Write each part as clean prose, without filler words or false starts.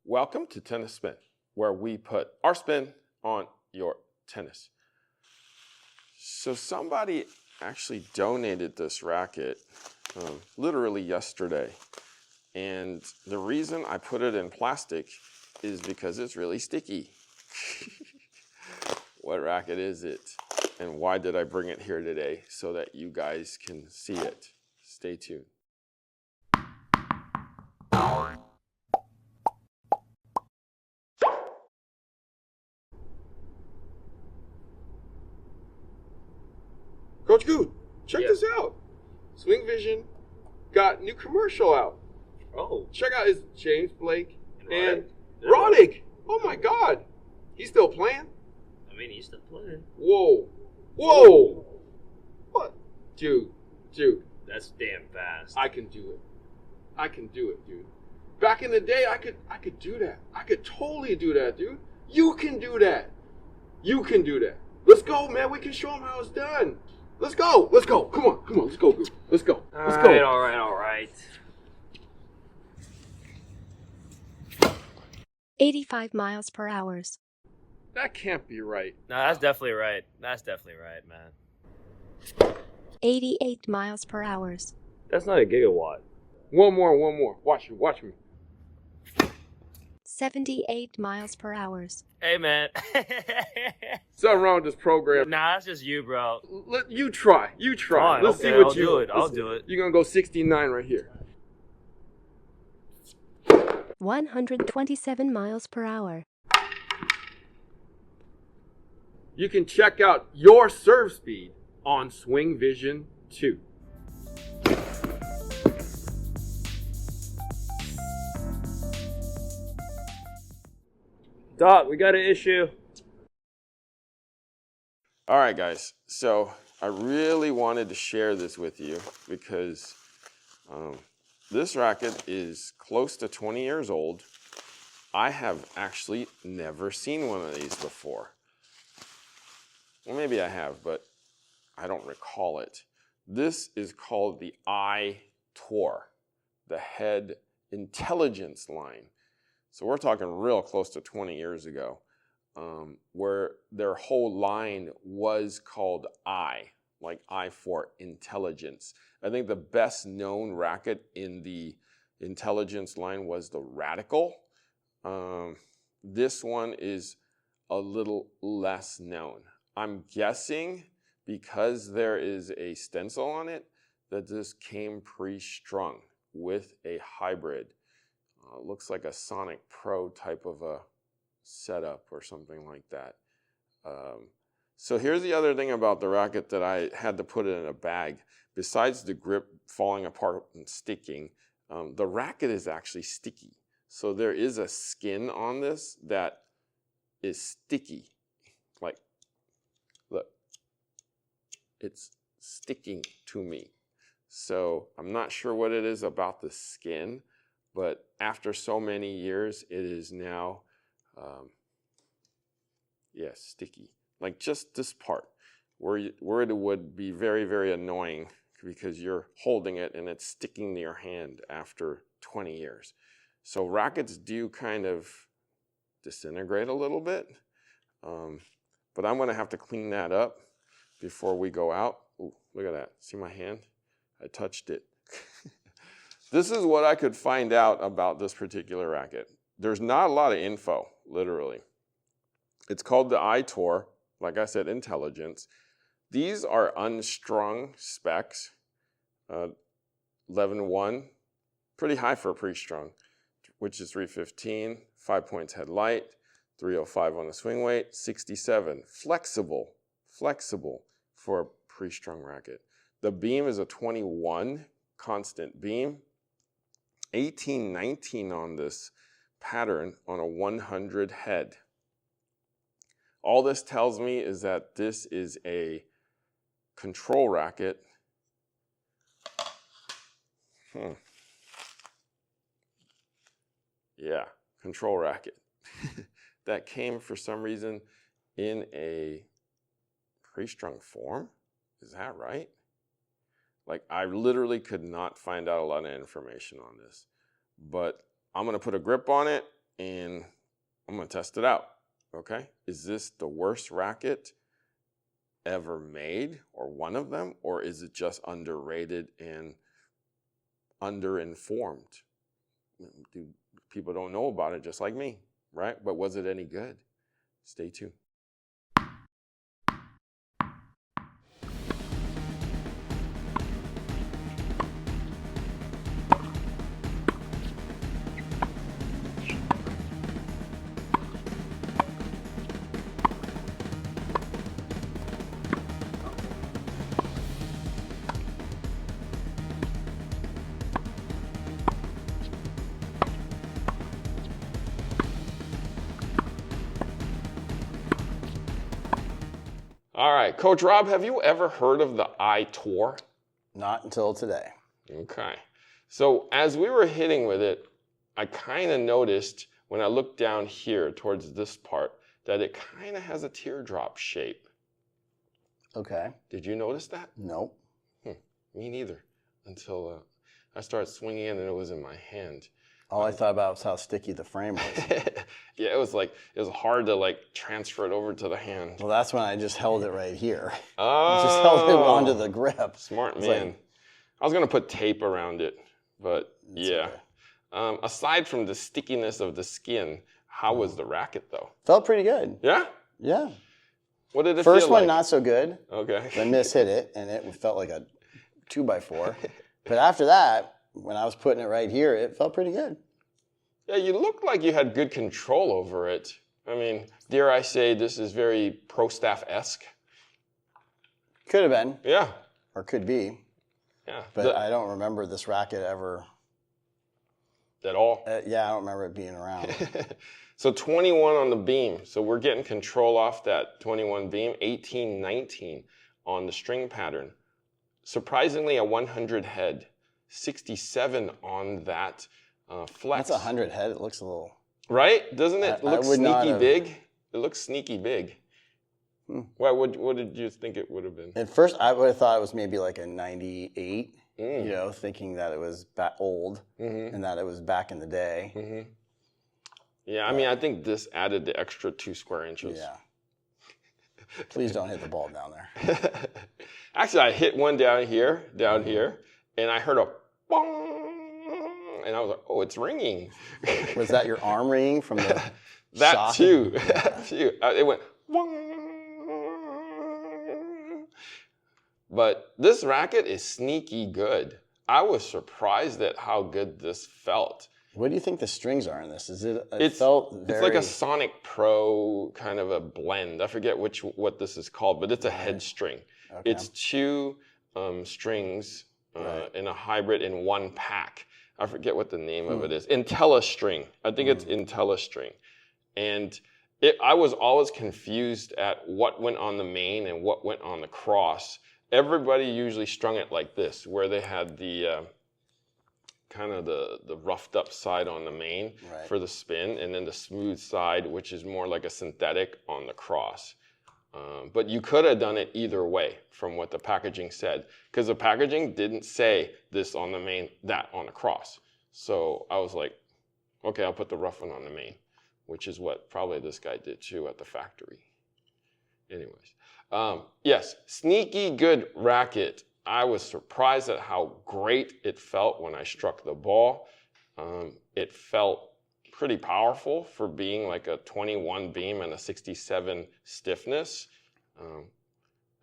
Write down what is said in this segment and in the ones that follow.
Welcome to Tennis Spin, where we put our spin on your tennis. So somebody actually donated this racket literally yesterday. And the reason I put it in plastic is because it's really sticky. What racket is it? And why did I bring it here today? So that you guys can see it. Stay tuned. Coach Good, check this out. SwingVision got new commercial out. Oh. Check out his James Blake and Roddick. Oh my God. He's still playing? I mean, he's still playing. Whoa. Whoa. What? Dude. That's damn fast. I can do it. I can do it, dude. Back in the day, I could do that. I could totally do that, dude. You can do that. You can do that. Let's go, man. We can show them how it's done. Let's go. Let's go. Come on. Let's go, dude. Let's go. Let's go. All right. 85 miles per hour. That can't be right. No, that's definitely right. That's definitely right, man. 88 miles per hour. That's not a gigawatt. One more. Watch me. 78 miles per hour. Hey, man. Something wrong with this program. Nah, that's just you, bro. You try. Fine, Let's okay, see what I'll you do it. I'll do it. You're going to go 69 right here. 127 miles per hour. You can check out your serve speed on SwingVision 2. Doc, we got an issue. All right, guys. So I really wanted to share this with you because this racket is close to 20 years old. I have actually never seen one of these before. Well, maybe I have, but I don't recall it. This is called the I-Tour, the Head Intelligence line. So we're talking real close to 20 years ago, where their whole line was called like I for intelligence. I think the best known racket in the intelligence line was the Radical. This one is a little less known. I'm guessing because there is a stencil on it that this came pre-strung with a hybrid. Looks like a Sonic Pro type of a setup or something like that. So here's the other thing about the racket that I had to put it in a bag. Besides the grip falling apart and sticking, the racket is actually sticky. So there is a skin on this that is sticky. Like, look, it's sticking to me. So I'm not sure what it is about the skin, but after so many years, it is now, sticky. Like just this part, where it would be very, very annoying because you're holding it and it's sticking to your hand after 20 years. So rackets do kind of disintegrate a little bit, but I'm gonna have to clean that up before we go out. Ooh, look at that, see my hand? I touched it. This is what I could find out about this particular racket. There's not a lot of info, literally. It's called the I-Tour, like I said, intelligence. These are unstrung specs, 11.1, pretty high for a pre-strung, which is 315, 5 points head light, 305 on the swing weight, 67, flexible for a pre-strung racket. The beam is a 21 constant beam, 1819 on this pattern on a 100 head. All this tells me is that this is a control racket. Yeah, control racket. That came for some reason in a pre-strung form. Is that right? Like, I literally could not find out a lot of information on this, but I'm gonna put a grip on it and I'm going to test it out, okay? Is this the worst racket ever made, or one of them, or is it just underrated and underinformed? People don't know about it, just like me, right? But was it any good? Stay tuned. All right, Coach Rob, have you ever heard of the I-Tour? Not until today. Okay. So as we were hitting with it, I kind of noticed when I looked down here towards this part that it kind of has a teardrop shape. Okay. Did you notice that? Nope. Me neither, until I started swinging it and it was in my hand. All I thought about was how sticky the frame was. Yeah, it was hard to like transfer it over to the hand. Well, that's when I just held it right here. Oh, Just held it onto the grip. Smart It's man. like- I was gonna put tape around it, but It's yeah. okay. Aside from the stickiness of the skin, how was the racket though? Felt pretty good. Yeah. Yeah. What did it First feel one, like? not so good. Okay. I mishit it, and it felt like a 2x4. But after that, when I was putting it right here, it felt pretty good. Yeah, you looked like you had good control over it. I mean, dare I say this is very pro staff-esque? Could have been, Yeah. or could be. Yeah. But I don't remember this racket ever. At all. Yeah, I don't remember it being around. So 21 on the beam. So we're getting control off that 21 beam. 18, 19 on the string pattern. Surprisingly, a 100 head. 67 on that flex. That's 100 head. It looks a little... Right? Doesn't it I look would not sneaky have- big? It looks sneaky big. Why? What did you think it would have been? At first, I would have thought it was maybe like a 98, Mm. you know, thinking that it was old and that it was back in the day. Yeah, I mean, I think this added the extra 2 square inches. Yeah. Please don't hit the ball down there. Actually, I hit one down here, and I heard a bong, and I was like, oh, it's ringing. Was that your arm ringing from the That shock? too. It went bong. But this racket is sneaky good. I was surprised at how good this felt. What do you think the strings are in this? Is it? It's like a Sonic Pro kind of a blend. I forget what this is called, but it's a head string. Okay. It's 2 strings in a hybrid in one pack. I forget what the name of it is. IntelliString. I think it's IntelliString. And I was always confused at what went on the main and what went on the cross. Everybody usually strung it like this, where they had the kind of the roughed up side on the main for the spin, and then the smooth side, which is more like a synthetic, on the cross. But you could have done it either way from what the packaging said, because the packaging didn't say this on the main, that on the cross. So I was like, okay, I'll put the rough one on the main, which is what probably this guy did too at the factory. Anyways, yes, sneaky good racket. I was surprised at how great it felt when I struck the ball. It felt pretty powerful for being like a 21 beam and a 67 stiffness.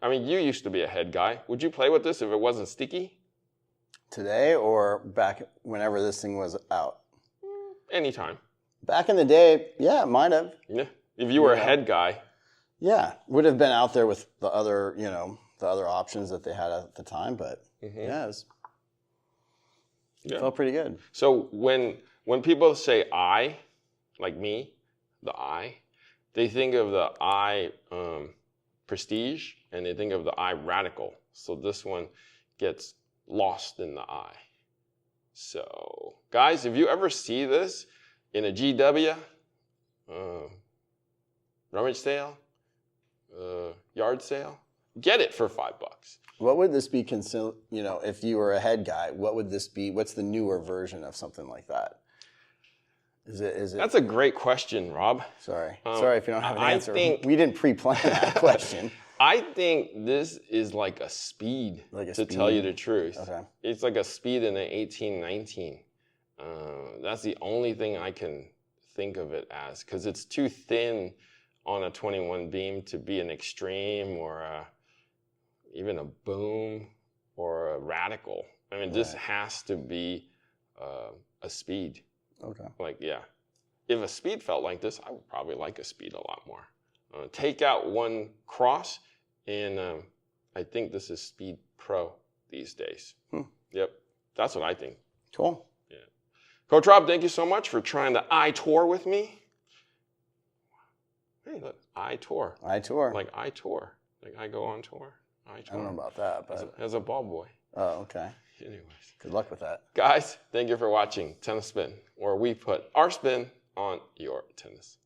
I mean, you used to be a head guy. Would you play with this if it wasn't sticky? Today or back whenever this thing was out? Anytime. Back in the day, yeah, it might have. Yeah. If you were a head guy. Yeah, would have been out there with the other, you know, the other options that they had at the time, but yeah, it felt pretty good. So when people say I, like me, the I, they think of the I Prestige and they think of the I Radical. So this one gets lost in the I. So guys, if you ever see this in a GW, rummage sale, yard sale, get it for $5. What would this be, you know, if you were a head guy, what would this be? What's the newer version of something like that? Is it? That's a great question, Rob. Sorry if you don't have an I answer. think- We didn't pre-plan that question. I think this is like a speed, to tell you the truth. Okay. It's like a speed in an 1819. That's the only thing I can think of it as, because it's too thin on a 21 beam to be an extreme or even a boom or a radical. I mean, this has to be a speed. Okay. Like, yeah. If a speed felt like this, I would probably like a speed a lot more. Take out one cross, and I think this is Speed Pro these days. Yep. That's what I think. Cool. Yeah. Coach Rob, thank you so much for trying the iTour with me. Hey, look, iTour. iTour. Like iTour. Like I go on tour. iTour. I don't know about that, but As a ball boy. oh, okay. Anyways. Good luck with that. Guys, thank you for watching Tennis Spin, where we put our spin on your tennis.